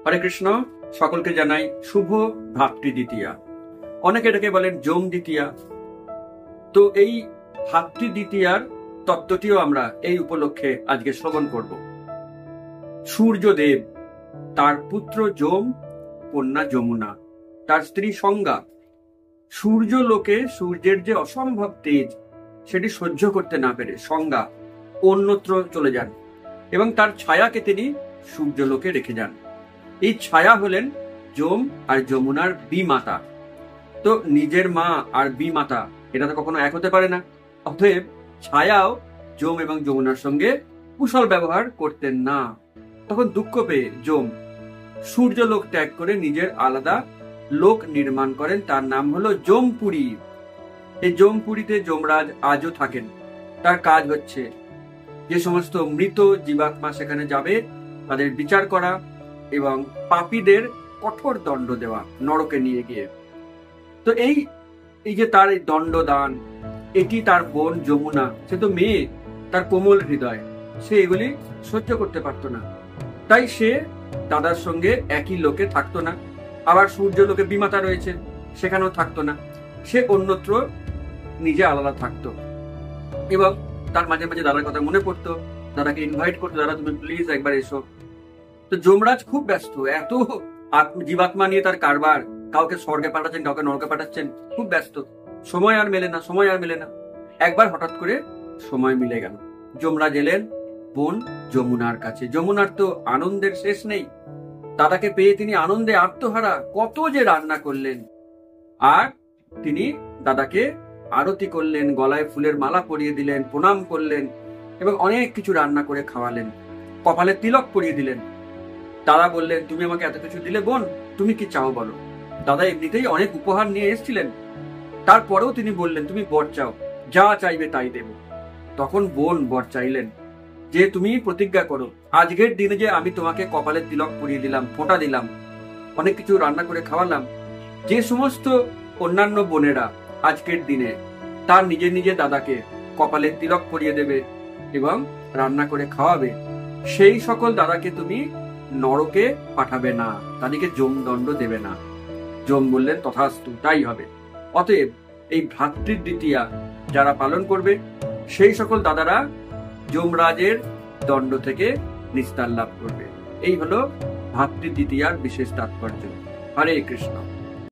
হরে কৃষ্ণ। সকলকে জানাই শুভ ভাতৃ দ্বিতীয়া। অনেকে এটাকে বলেন যম দ্বিতীয়া। তো এই ভাতৃ দ্বিতীয়ার তত্ত্বটিও আমরা এই উপলক্ষে আজকে শ্রবণ করব। সূর্যদেব, তার পুত্র যম, কন্যা যমুনা, তার স্ত্রী সংজ্ঞা সূর্য লোকে সূর্যের যে অসম্ভব তেজ সেটি সহ্য করতে না পেরে সংজ্ঞা অন্যত্র চলে যান এবং তার ছায়াকে তিনি সূর্যলোকে রেখে যান। এই ছায়া হলেন যম আর যমুনার বিমাতা। তো নিজের মা আর বিমাতা এটা তো কখনো এক হতে পারে না। অতএব ছায়াও যম এবং যমুনার সঙ্গে কুশল ব্যবহার করতেন না। তখন দুঃখ পেয়ে যম সূর্যলোক ত্যাগ করে নিজের আলাদা লোক নির্মাণ করেন, তার নাম হলো যমপুরী। এই যমপুরীতে যমরাজ আজও থাকেন। তার কাজ হচ্ছে যে সমস্ত মৃত জীবাত্মা সেখানে যাবে তাদের বিচার করা এবং পাপীদের কঠোর দণ্ড দেওয়া নরকে নিয়ে গিয়ে। তো এই যে তার এই দণ্ডদান, এটি তার বোন যমুনা, সে তো মেয়ে, তার কোমল হৃদয়, সে এগুলি সহ্য করতে পারতো না। তাই সে দাদার সঙ্গে একই লোকে থাকতো না। আবার সূর্য লোকে বিমাতা রয়েছে, সেখানেও থাকতো না। সে অন্যত্র নিজে আলাদা থাকতো এবং তার মাঝে মাঝে দাদার কথা মনে পড়তো, দাদাকে ইনভাইট করতো, দাদা তুমি প্লিজ একবার এসো। তো যমরাজ খুব ব্যস্ত, এত জীবাত্মা নিয়ে তার কারবার, কাউকে স্বর্গে পাঠাচ্ছেন, কাউকে নরকে পাঠাচ্ছেন, খুব ব্যস্ত, সময় আর মেলে না। একবার হঠাৎ করে সময় মিলে গেল। যমরাজ এলেন বোন যমুনার কাছে। যমুনার তো আনন্দের শেষ নেই, দাদাকে পেয়ে তিনি আনন্দে আত্মহারা, কত যে রান্না করলেন। আর তিনি দাদাকে আরতি করলেন, গলায় ফুলের মালা পরিয়ে দিলেন, প্রণাম করলেন এবং অনেক কিছু রান্না করে খাওয়ালেন, কপালে তিলক পরিয়ে দিলেন। দাদা বললেন, তুমি আমাকে এত কিছু দিলে বোন, তুমি কি চাও বলো। দাদা এমনিতেই অনেক উপহার নিয়ে এসেছিলেন, তারপরেও তিনি বললেন তুমি বর চাও, যা চাইবে তাই দেব। তখন বোন বর চাইলেন যে তুমি প্রতিজ্ঞা করো, আজকের দিনে যে আমি তোমাকে কপালে তিলক পরিয়ে দিলাম, ফোঁটা দিলাম, অনেক কিছু রান্না করে খাওয়ালাম, যে সমস্ত অন্যান্য বোনেরা আজকের দিনে তার নিজে দাদাকে কপালে তিলক পরিয়ে দেবে এবং রান্না করে খাওয়াবে, সেই সকল দাদাকে তুমি নরকে পাঠাবে না, তাদেরকে যমদণ্ড দেবে না। যম বললেন তথাস্তু, তাই হবে। অতএব এই ভ্রাতৃ দ্বিতীয়া যারা পালন করবে সেই সকল দাদারা যমরাজের দণ্ড থেকে নিস্তার লাভ করবে। এই হলো ভ্রাতৃ দ্বিতীয়ার বিশেষ তাৎপর্য। হরে কৃষ্ণ।